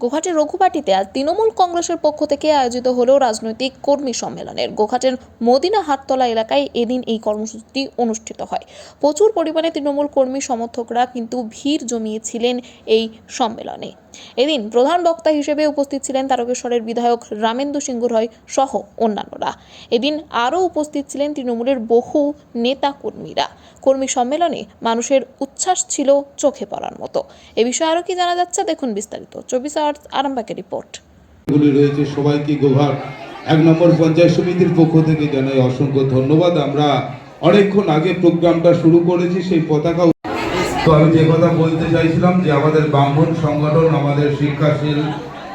গোঘাটের রঘুবাটিতে আজ তৃণমূল কংগ্রেসের পক্ষ থেকে আয়োজিত হলো রাজনৈতিক কর্মী সম্মেলনের। গোঘাটের মদিনা হাটতলা এলাকায় এদিন এই কর্মসূচিটি অনুষ্ঠিত হয়। প্রচুর পরিমাণে তৃণমূল কর্মী সমর্থকরা কিন্তু ভিড় জমিয়েছিলেন এই সম্মেলনে। এদিন প্রধান বক্তা হিসেবে উপস্থিত ছিলেন তারকেশ্বরের বিধায়ক রামেন্দু সিংহ রায় সহ অন্যান্যরা। এদিন আরও উপস্থিত ছিলেন তৃণমূলের বহু নেতা কর্মীরা। কর্মী সম্মেলনে মানুষের উচ্ছ্বাস ছিল চোখে পড়ার মতো। এ বিষয়ে আরও কি জানা যাচ্ছে দেখুন বিস্তারিত। 24 আওয়ার্স আরামবাগের রিপোর্ট। রয়েছে সবাইকে গোঘাট 1 নম্বর পঞ্চায়েত সমিতির পক্ষ থেকে জানাই অসংখ্য ধন্যবাদ। আমরা অনেকক্ষণ আগে প্রোগ্রামটা শুরু করেছি, সেই পতাকা। তো আমি যে কথা বলতে চাইছিলাম যে আমাদের ব্রাহ্মণ সংগঠন, আমাদের শিক্ষাশীল,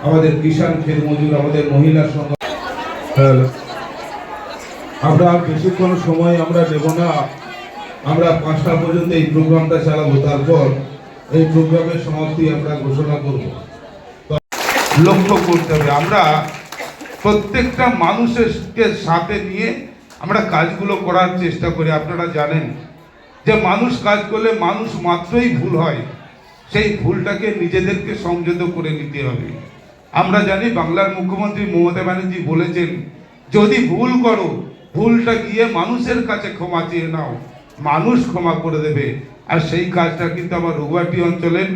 আমাদের কিষাণ খেত মজুর, আমাদের মহিলা সংগঠন, আমরা বেশিক্ষণ সময় আমরা নেব না। আমরা 5টা পর্যন্ত এই প্রোগ্রামটা চালাবো, তারপর এই প্রোগ্রামের সমাপ্তি আমরা ঘোষণা করব। লক্ষ্য করতে হবে আমরা প্রত্যেকটা মানুষকে সাথে নিয়ে আমরা কাজগুলো করার চেষ্টা করি। আপনারা জানেন যে মানুষ কাজ করলে মানুষ মাত্রই ভুল হয়, সেই ভুলটাকে নিজেদেরকে সংযত করে নিতে হবে। আমরা জানি বাংলার মুখ্যমন্ত্রী মমতা ব্যানার্জি বলেছেন, যদি ভুল করো ভুলটা গিয়ে মানুষের কাছে ক্ষমা চেয়ে নাও, মানুষ ক্ষমা করে দেবে। আর সেই কাজটা কিন্তু আমার রঘুবাটি অঞ্চলের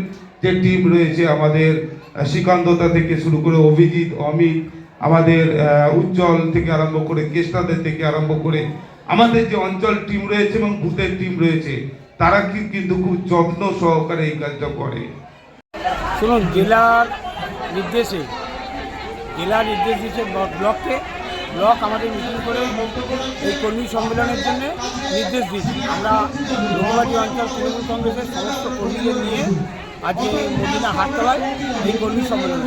যে টিম রয়েছে, আমাদের শ্রীকান্ততা থেকে শুরু করে অভিজিৎ, অমিত, আমাদের উজ্জ্বল থেকে আরম্ভ করে কেষ্টাদের থেকে আরম্ভ করে আমাদের যে অঞ্চল টিম রয়েছে এবং বুথের টিম রয়েছে, তারা কিন্তু খুব যত্ন সহকারে এই কাজটা করে। শুনুন, জেলার নির্দেশে ব্লক আমাদের মিটিং করে এই কর্মী সম্মেলনের জন্য নির্দেশ দিয়েছি। আমরা রঘুবাটি অঞ্চল তৃণমূল কংগ্রেসের সমস্ত কর্মীদের নিয়ে আজকে মদিনা হাটতলায় এই কর্মী সম্মেলন।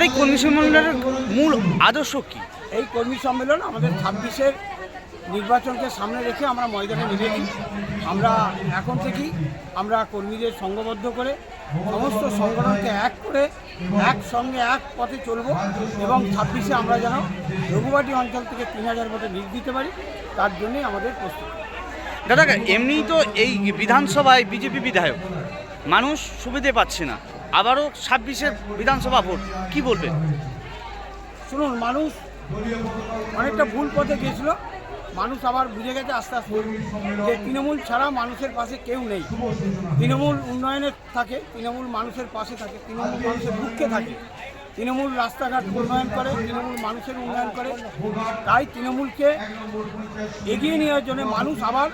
এই কর্মী সম্মেলনের মূল আদর্শ কী? এই কর্মী সম্মেলন আমাদের 26-এর নির্বাচনকে সামনে রেখে আমরা ময়দানে নেমেছি। আমরা এখন থেকেই আমরা কর্মীদের সংঘবদ্ধ করে সমস্ত সংগঠনকে এক করে একসঙ্গে এক পথে চলব এবং 26-এ আমরা যেন রঘুবাটি অঞ্চল থেকে 3000 ভোটে লিড দিতে পারি, তার জন্যই আমাদের প্রস্তুতি। দাদা, এমনিই তো এই বিধানসভায় বিজেপি বিধায়ক, মানুষ সুবিধে পাচ্ছে না, আবারও 26-এর বিধানসভা ভোট, কি বলবেন? শুনুন, মানুষ অনেকটা ভুল পথে গিয়েছিল, মানুষ আবার বুঝে গেছে আস্তে আস্তে যে তৃণমূল ছাড়া মানুষের পাশে কেউ নেই। তৃণমূল উন্নয়নে থাকে, তৃণমূল মানুষের পাশে থাকে, তৃণমূল মানুষের দুঃখে থাকে, তৃণমূল রাস্তাঘাট উন্নয়ন করে, তৃণমূল মানুষের উন্নয়ন করে। তাই তৃণমূলকে এগিয়ে নেওয়ার জন্য মানুষ আবার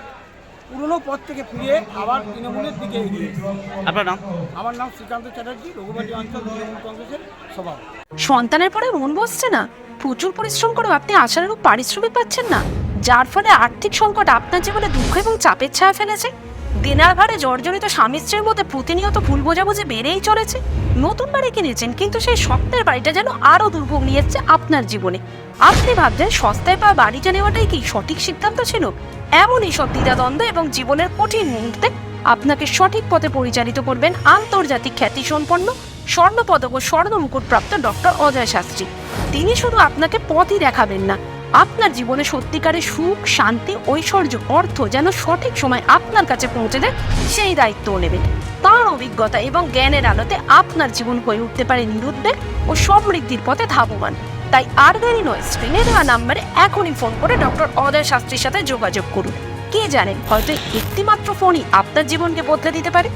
পুরনো পথ থেকে ফিরিয়ে আবার তৃণমূলের দিকে এগিয়ে। আপনার নাম? আমার নাম শ্রীকান্ত চ্যাটার্জি, রঘুবাটি অঞ্চল তৃণমূল কংগ্রেসের সভাপতি। সন্তানের পরে মন বসছে না, প্রচুর পরিশ্রম করেও আপনি আশানুরূপ পারিশ্রমিক পাচ্ছেন না, যার ফলে আর্থিক সংকট আপনার জীবনে দুঃখ এবং চাপের ছায়া ফেলেছে। দিনার ভারে জর্জরিত স্বামী স্ত্রীর মধ্যে প্রতিনিয়ত ভুল বোঝাবুঝি বেড়েই চলেছে। নতুন বাড়ি কিনেছেন, কিন্তু সেই স্বপ্নের বাড়িটা যেন আরও দুর্ভোগ নিয়ে যাচ্ছে আপনার জীবনে। আপনি ভাবছেন সস্তায় পাওয়া বাড়িটা নেওয়াটাই কি সঠিক সিদ্ধান্ত ছিল? এমনই সব দ্বিধাদ্বন্দ্ব এবং জীবনের কঠিন মুহূর্তে আপনাকে সঠিক পথে পরিচালিত করবেন আন্তর্জাতিক খ্যাতিসম্পন্ন স্বর্ণপদক ও স্বর্ণ মুকুটপ্রাপ্ত ডক্টর অজয় শাস্ত্রী। তিনি শুধু আপনাকে পথই দেখাবেন না, আপনার জীবনে সত্যিকারের সুখ, শান্তি, ঐশ্বর্য, অর্থ যেন সঠিক সময় আপনার কাছে পৌঁছে দেয়, সেই দায়িত্বও নেবেন। তাঁর অভিজ্ঞতা এবং জ্ঞানের আলোতে আপনার জীবন হয়ে উঠতে পারে নিরুদ্বেগ ও সমৃদ্ধির পথে ধাবমান। তাই আর দেরি নয়, স্ক্রিনে দেওয়া নাম্বারে এখনই ফোন করে ডক্টর অজয় শাস্ত্রীর সাথে যোগাযোগ করুন। কে জানেন, হয়তো একটিমাত্র ফোনই আপনার জীবনকে বদলে দিতে পারে।